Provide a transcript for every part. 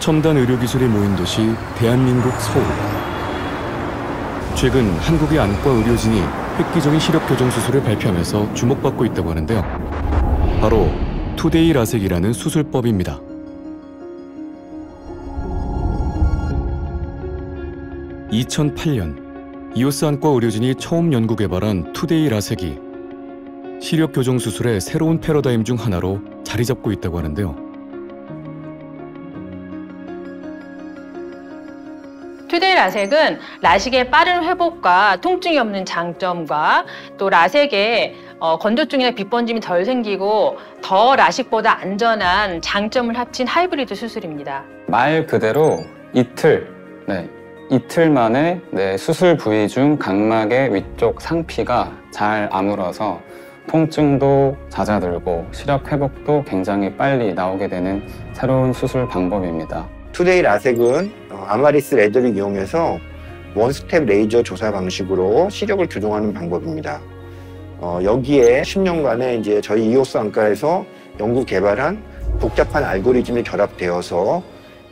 첨단 의료기술이 모인 도시 대한민국 서울. 최근 한국의 안과 의료진이 획기적인 시력 교정 수술을 발표하면서 주목받고 있다고 하는데요. 바로 투데이 라섹이라는 수술법입니다. (2008년) 이오스 안과 의료진이 처음 연구 개발한 투데이 라섹이 시력 교정 수술의 새로운 패러다임 중 하나로 자리 잡고 있다고 하는데요. 투데이 라섹은 라식의 빠른 회복과 통증이 없는 장점과 또 라섹의 건조증이나 빛번짐이 덜 생기고 더 라식보다 안전한 장점을 합친 하이브리드 수술입니다. 말 그대로 이틀 만에 수술 부위 중 각막의 위쪽 상피가 잘 아물어서 통증도 잦아들고 시력 회복도 굉장히 빨리 나오게 되는 새로운 수술 방법입니다. 투데이 라섹은 아마리스 레더를 이용해서 원스텝 레이저 조사 방식으로 시력을 교정하는 방법입니다. 여기에 10년간의 이제 저희 이오스 안과에서 연구 개발한 복잡한 알고리즘이 결합되어서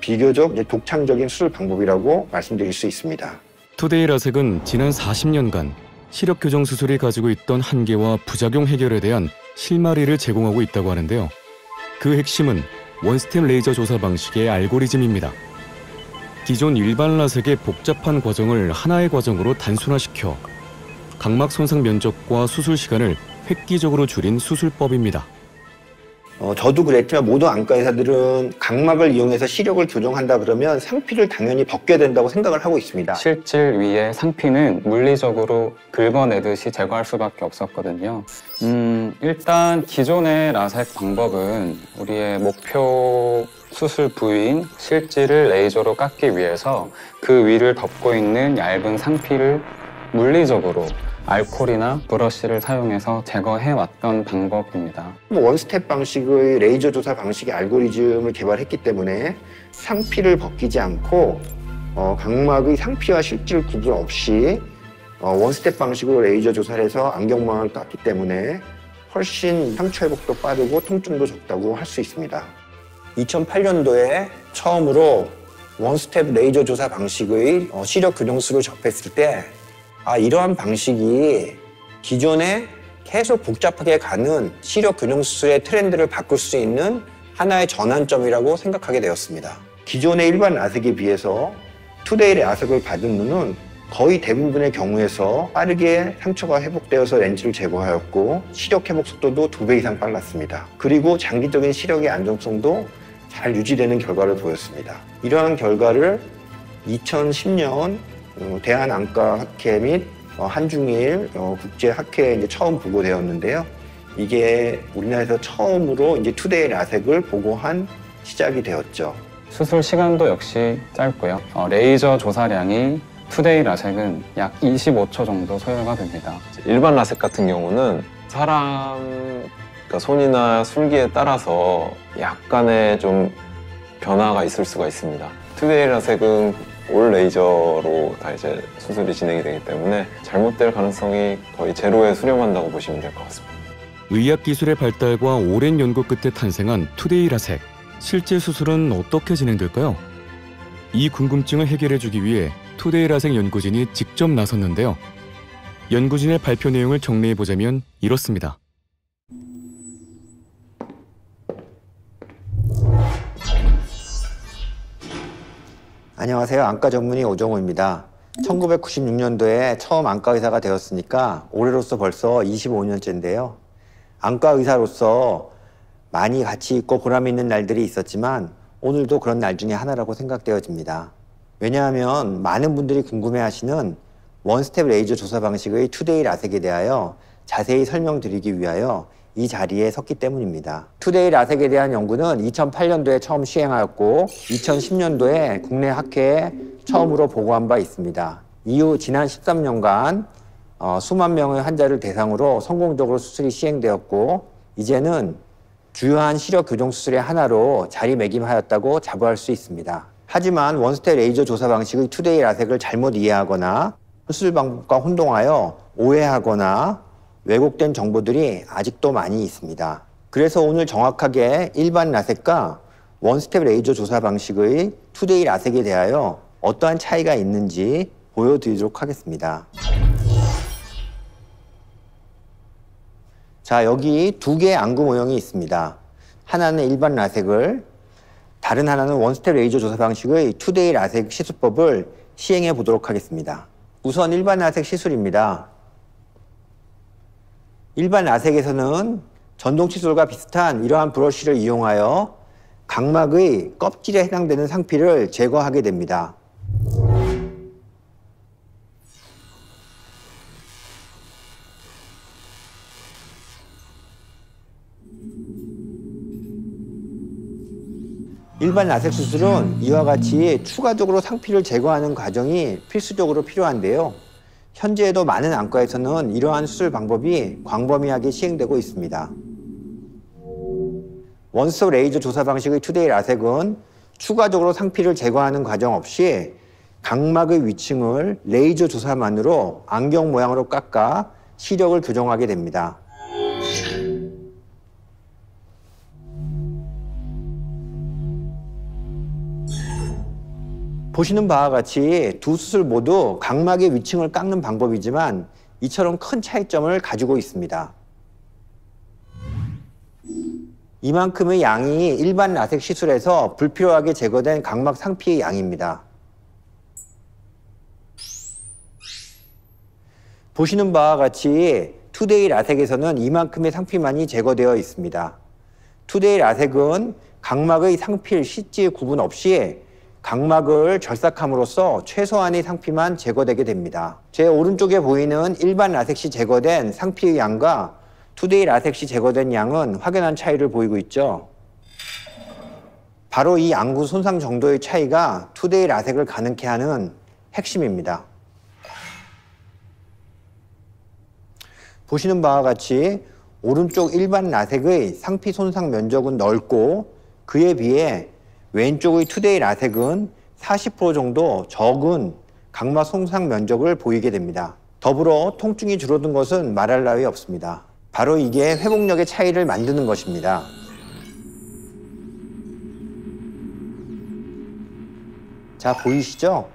비교적 독창적인 수술 방법이라고 말씀드릴 수 있습니다. 투데이 라섹은 지난 40년간 시력 교정 수술이 가지고 있던 한계와 부작용 해결에 대한 실마리를 제공하고 있다고 하는데요. 그 핵심은 원스텝 레이저 조사 방식의 알고리즘입니다. 기존 일반 라섹의 복잡한 과정을 하나의 과정으로 단순화시켜 각막 손상 면적과 수술 시간을 획기적으로 줄인 수술법입니다. 저도 그랬지만 모든 안과 의사들은 각막을 이용해서 시력을 교정한다 그러면 상피를 당연히 벗겨야 된다고 생각을 하고 있습니다. 실질 위의 상피는 물리적으로 긁어내듯이 제거할 수밖에 없었거든요. 일단 기존의 라섹 방법은 우리의 목표 수술 부위인 실질을 레이저로 깎기 위해서 그 위를 덮고 있는 얇은 상피를 물리적으로 알코올이나 브러쉬를 사용해서 제거해왔던 방법입니다. 원스텝 방식의 레이저 조사 방식의 알고리즘을 개발했기 때문에 상피를 벗기지 않고 각막의 상피와 실질 구분 없이 원스텝 방식으로 레이저 조사를 해서 안경망을 깎기 때문에 훨씬 상처 회복도 빠르고 통증도 적다고 할 수 있습니다. 2008년도에 처음으로 원스텝 레이저 조사 방식의 시력 교정술을 접했을 때 이러한 방식이 기존에 계속 복잡하게 가는 시력 교정 수술의 트렌드를 바꿀 수 있는 하나의 전환점이라고 생각하게 되었습니다. 기존의 일반 라섹에 비해서 투데이 라섹을 받은 눈은 거의 대부분의 경우에서 빠르게 상처가 회복되어서 렌즈를 제거하였고 시력 회복 속도도 2배 이상 빨랐습니다. 그리고 장기적인 시력의 안정성도 잘 유지되는 결과를 보였습니다. 이러한 결과를 2010년 대한안과학회 및 한중일 국제학회에 이제 처음 보고되었는데요. 이게 우리나라에서 처음으로 이제 투데이 라섹을 보고한 시작이 되었죠. 수술 시간도 역시 짧고요. 레이저 조사량이 투데이 라섹은 약 25초 정도 소요가 됩니다. 일반 라섹 같은 경우는 사람 손이나 술기에 따라서 약간의 좀 변화가 있을 수가 있습니다. 투데이 라섹은 올 레이저로 다 이제 수술이 진행이 되기 때문에 잘못될 가능성이 거의 제로에 수렴한다고 보시면 될 것 같습니다. 의학 기술의 발달과 오랜 연구 끝에 탄생한 투데이 라섹. 실제 수술은 어떻게 진행될까요? 이 궁금증을 해결해주기 위해 투데이 라섹 연구진이 직접 나섰는데요. 연구진의 발표 내용을 정리해보자면 이렇습니다. 안녕하세요. 안과 전문의 오정호입니다. 1996년도에 처음 안과 의사가 되었으니까 올해로서 벌써 25년째인데요. 안과 의사로서 많이 가치 있고 보람 있는 날들이 있었지만 오늘도 그런 날 중에 하나라고 생각되어집니다. 왜냐하면 많은 분들이 궁금해하시는 원스텝 레이저 조사 방식의 투데이 라섹에 대하여 자세히 설명드리기 위하여 이 자리에 섰기 때문입니다. 투데이 라섹에 대한 연구는 2008년도에 처음 시행하였고 2010년도에 국내 학회에 처음으로 보고한 바 있습니다. 이후 지난 13년간 수만 명의 환자를 대상으로 성공적으로 수술이 시행되었고 이제는 주요한 시력 교정 수술의 하나로 자리매김하였다고 자부할 수 있습니다. 하지만 원스텝 레이저 조사 방식의 투데이 라섹을 잘못 이해하거나 수술 방법과 혼동하여 오해하거나 왜곡된 정보들이 아직도 많이 있습니다. 그래서 오늘 정확하게 일반 라섹과 원스텝 레이저 조사 방식의 투데이 라섹에 대하여 어떠한 차이가 있는지 보여드리도록 하겠습니다. 자, 여기 두 개의 안구 모형이 있습니다. 하나는 일반 라섹을, 다른 하나는 원스텝 레이저 조사 방식의 투데이 라섹 시술법을 시행해 보도록 하겠습니다. 우선 일반 라섹 시술입니다. 일반 라섹에서는 전동 칫솔과 비슷한 이러한 브러쉬를 이용하여 각막의 껍질에 해당되는 상피를 제거하게 됩니다. 일반 라섹 수술은 이와 같이 추가적으로 상피를 제거하는 과정이 필수적으로 필요한데요. 현재에도 많은 안과에서는 이러한 수술 방법이 광범위하게 시행되고 있습니다. 원스톱 레이저 조사 방식의 투데이 라섹은 추가적으로 상피를 제거하는 과정 없이 각막의 위층을 레이저 조사만으로 안경 모양으로 깎아 시력을 교정하게 됩니다. 보시는 바와 같이 두 수술 모두 각막의 위층을 깎는 방법이지만 이처럼 큰 차이점을 가지고 있습니다. 이만큼의 양이 일반 라섹 시술에서 불필요하게 제거된 각막 상피의 양입니다. 보시는 바와 같이 투데이 라섹에서는 이만큼의 상피만이 제거되어 있습니다. 투데이 라섹은 각막의 상필, 실지 구분 없이 각막을 절삭함으로써 최소한의 상피만 제거되게 됩니다. 제 오른쪽에 보이는 일반 라섹 시 제거된 상피의 양과 투데이 라섹 시 제거된 양은 확연한 차이를 보이고 있죠. 바로 이 안구 손상 정도의 차이가 투데이 라섹을 가능케 하는 핵심입니다. 보시는 바와 같이 오른쪽 일반 라섹의 상피 손상 면적은 넓고 그에 비해 왼쪽의 투데이 라섹은 40% 정도 적은 각막 손상 면적을 보이게 됩니다. 더불어 통증이 줄어든 것은 말할 나위 없습니다. 바로 이게 회복력의 차이를 만드는 것입니다. 자, 보이시죠?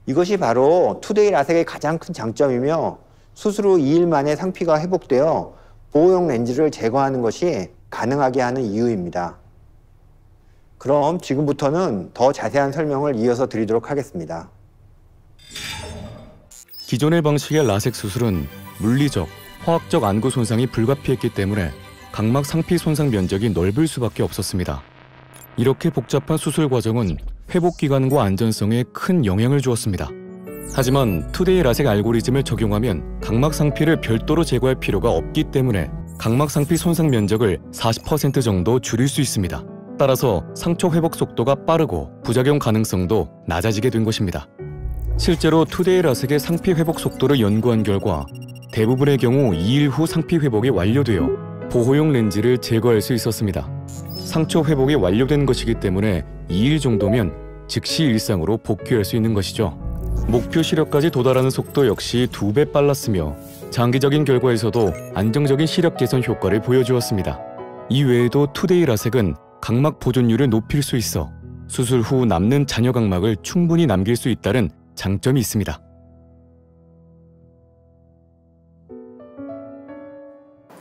이것이 바로 투데이 라섹의 가장 큰 장점이며 수술 후 2일 만에 상피가 회복되어 보호용 렌즈를 제거하는 것이 가능하게 하는 이유입니다. 그럼 지금부터는 더 자세한 설명을 이어서 드리도록 하겠습니다. 기존의 방식의 라섹 수술은 물리적, 화학적 안구 손상이 불가피했기 때문에 각막 상피 손상 면적이 넓을 수밖에 없었습니다. 이렇게 복잡한 수술 과정은 회복 기간과 안전성에 큰 영향을 주었습니다. 하지만 투데이 라섹 알고리즘을 적용하면 각막 상피를 별도로 제거할 필요가 없기 때문에 각막 상피 손상 면적을 40% 정도 줄일 수 있습니다. 따라서 상처 회복 속도가 빠르고 부작용 가능성도 낮아지게 된 것입니다. 실제로 투데이 라섹의 상피 회복 속도를 연구한 결과 대부분의 경우 2일 후 상피 회복이 완료되어 보호용 렌즈를 제거할 수 있었습니다. 상처 회복이 완료된 것이기 때문에 2일 정도면 즉시 일상으로 복귀할 수 있는 것이죠. 목표 시력까지 도달하는 속도 역시 2배 빨랐으며 장기적인 결과에서도 안정적인 시력 개선 효과를 보여주었습니다. 이 외에도 투데이 라섹은 각막 보존율을 높일 수 있어 수술 후 남는 잔여 각막을 충분히 남길 수 있다는 장점이 있습니다.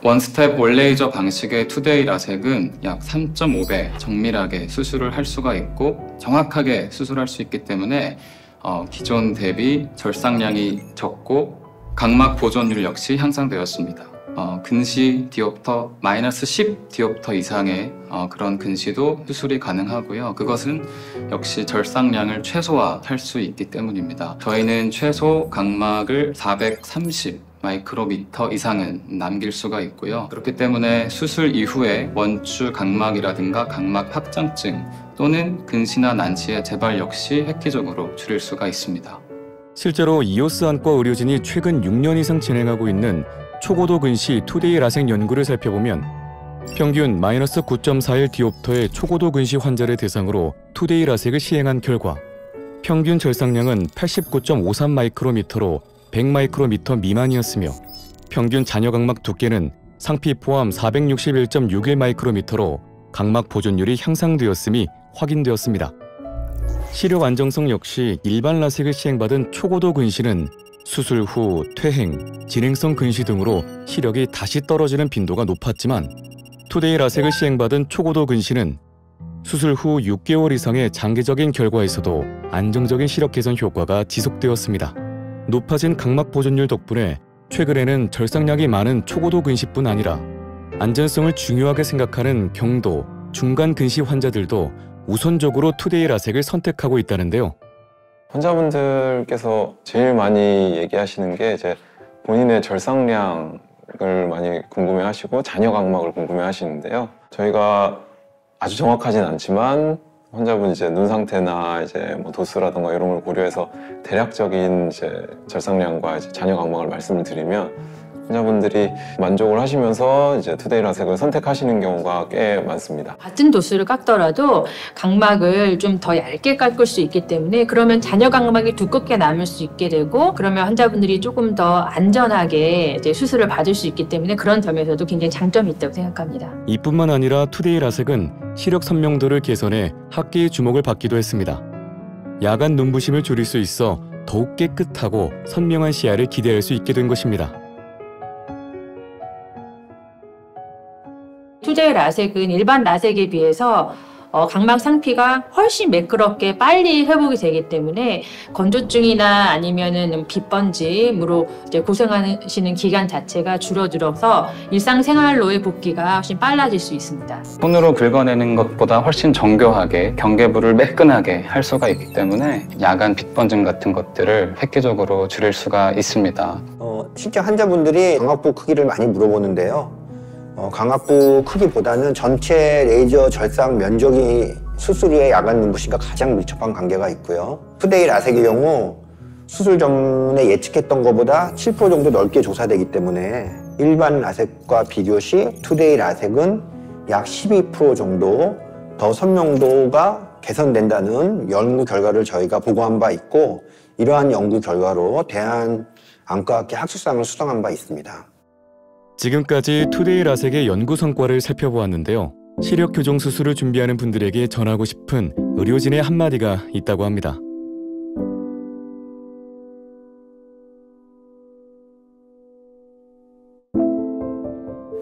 원스텝 올레이저 방식의 투데이 라섹은 약 3.5배 정밀하게 수술을 할 수가 있고 정확하게 수술할 수 있기 때문에 기존 대비 절삭량이 적고 각막 보존율 역시 향상되었습니다. 근시 디옵터 마이너스 10 디옵터 이상의 그런 근시도 수술이 가능하고요. 그것은 역시 절삭량을 최소화할 수 있기 때문입니다. 저희는 최소 각막을 430 마이크로미터 이상은 남길 수가 있고요. 그렇기 때문에 수술 이후에 원추 각막이라든가 각막 확장증 또는 근시나 난치의 재발 역시 획기적으로 줄일 수가 있습니다. 실제로 이오스 안과 의료진이 최근 6년 이상 진행하고 있는 초고도 근시 투데이 라섹 연구를 살펴보면 평균 마이너스 9.41 디옵터의 초고도 근시 환자를 대상으로 투데이 라섹을 시행한 결과 평균 절삭량은 89.53 마이크로미터로 100 마이크로미터 미만이었으며 평균 잔여 각막 두께는 상피 포함 461.61 마이크로미터로 각막 보존율이 향상되었음이 확인되었습니다. 시력 안정성 역시 일반 라섹을 시행받은 초고도 근시는 수술 후 퇴행, 진행성 근시 등으로 시력이 다시 떨어지는 빈도가 높았지만 투데이 라섹을 시행받은 초고도 근시는 수술 후 6개월 이상의 장기적인 결과에서도 안정적인 시력 개선 효과가 지속되었습니다. 높아진 각막 보존율 덕분에 최근에는 절삭량이 많은 초고도 근시뿐 아니라 안전성을 중요하게 생각하는 경도, 중간 근시 환자들도 우선적으로 투데이 라섹을 선택하고 있다는데요. 환자분들께서 제일 많이 얘기하시는 게 이제 본인의 절삭량을 많이 궁금해하시고 잔여 각막을 궁금해하시는데요. 저희가 아주 정확하진 않지만 환자분 이제 눈 상태나 이제 뭐 도수라든가 이런 걸 고려해서 대략적인 이제 절삭량과 이제 잔여 각막을 말씀을 드리면 환자분들이 만족을 하시면서 이제 투데이 라섹을 선택하시는 경우가 꽤 많습니다. 같은 도수를 깎더라도 각막을 좀 더 얇게 깎을 수 있기 때문에 그러면 잔여 각막이 두껍게 남을 수 있게 되고 그러면 환자분들이 조금 더 안전하게 이제 수술을 받을 수 있기 때문에 그런 점에서도 굉장히 장점이 있다고 생각합니다. 이뿐만 아니라 투데이 라섹은 시력 선명도를 개선해 학계의 주목을 받기도 했습니다. 야간 눈부심을 줄일 수 있어 더욱 깨끗하고 선명한 시야를 기대할 수 있게 된 것입니다. 투데이 라섹은 일반 라섹에 비해서 각막 상피가 훨씬 매끄럽게 빨리 회복이 되기 때문에 건조증이나 아니면은 빛번짐으로 이제 고생하시는 기간 자체가 줄어들어서 일상생활로의 복귀가 훨씬 빨라질 수 있습니다. 손으로 긁어내는 것보다 훨씬 정교하게 경계부를 매끈하게 할 수가 있기 때문에 야간 빛번짐 같은 것들을 획기적으로 줄일 수가 있습니다. 실제 환자분들이 강압부 크기를 많이 물어보는데요. 강압부 크기보다는 전체 레이저 절삭 면적이 수술 후의 야간 눈부심과 가장 밀접한 관계가 있고요. 투데이 라섹의 경우 수술 전에 예측했던 것보다 7% 정도 넓게 조사되기 때문에 일반 라섹과 비교 시 투데이 라섹은 약 12% 정도 더 선명도가 개선된다는 연구 결과를 저희가 보고한 바 있고 이러한 연구 결과로 대한안과학회 학술상을 수상한 바 있습니다. 지금까지 투데이 라섹의 연구 성과를 살펴보았는데요. 시력 교정 수술을 준비하는 분들에게 전하고 싶은 의료진의 한마디가 있다고 합니다.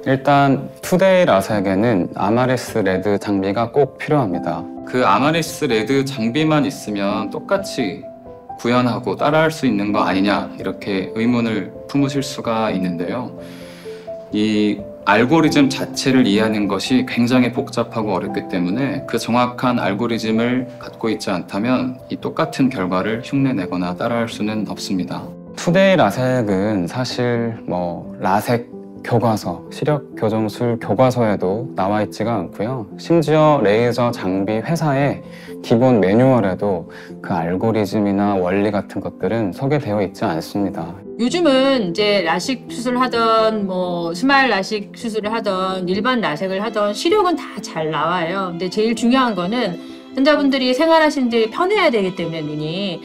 일단 투데이 라섹에는 아마리스 레드 장비가 꼭 필요합니다. 그 아마리스 레드 장비만 있으면 똑같이 구현하고 따라할 수 있는 거 아니냐 이렇게 의문을 품으실 수가 있는데요. 이 알고리즘 자체를 이해하는 것이 굉장히 복잡하고 어렵기 때문에 그 정확한 알고리즘을 갖고 있지 않다면 이 똑같은 결과를 흉내내거나 따라할 수는 없습니다. 투데이 라섹은 사실 라섹 교과서, 시력 교정술 교과서에도 나와 있지가 않고요. 심지어 레이저 장비 회사의 기본 매뉴얼에도 그 알고리즘이나 원리 같은 것들은 소개되어 있지 않습니다. 요즘은 이제 라식 수술을 하던 스마일 라식 수술을 하던 일반 라섹을 하던 시력은 다 잘 나와요. 근데 제일 중요한 거는 환자분들이 생활하시는데 편해야 되기 때문에 눈이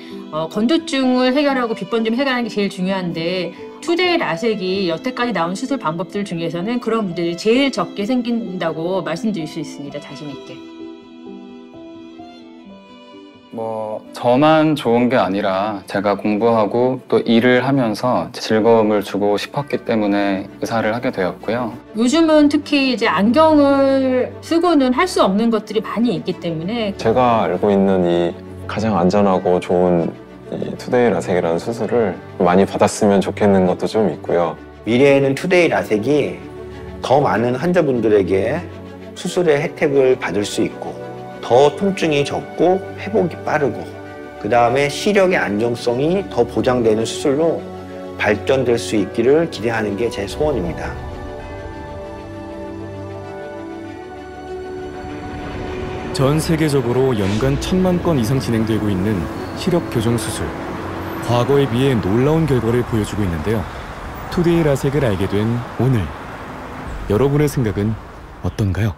건조증을 해결하고 빛번짐 해결하는 게 제일 중요한데 투데이 라섹이 여태까지 나온 수술 방법들 중에서는 그런 문제들이 제일 적게 생긴다고 말씀드릴 수 있습니다. 자신 있게. 저만 좋은 게 아니라 제가 공부하고 또 일을 하면서 즐거움을 주고 싶었기 때문에 의사를 하게 되었고요. 요즘은 특히 이제 안경을 쓰고는 할 수 없는 것들이 많이 있기 때문에 제가 알고 있는 이 가장 안전하고 좋은 이 투데이 라섹이라는 수술을 많이 받았으면 좋겠는 것도 좀 있고요. 미래에는 투데이 라섹이 더 많은 환자분들에게 수술의 혜택을 받을 수 있고 더 통증이 적고 회복이 빠르고 그 다음에 시력의 안정성이 더 보장되는 수술로 발전될 수 있기를 기대하는 게 제 소원입니다. 전 세계적으로 연간 1000만 건 이상 진행되고 있는 시력 교정 수술. 과거에 비해 놀라운 결과를 보여주고 있는데요. 투데이 라섹을 알게 된 오늘, 여러분의 생각은 어떤가요?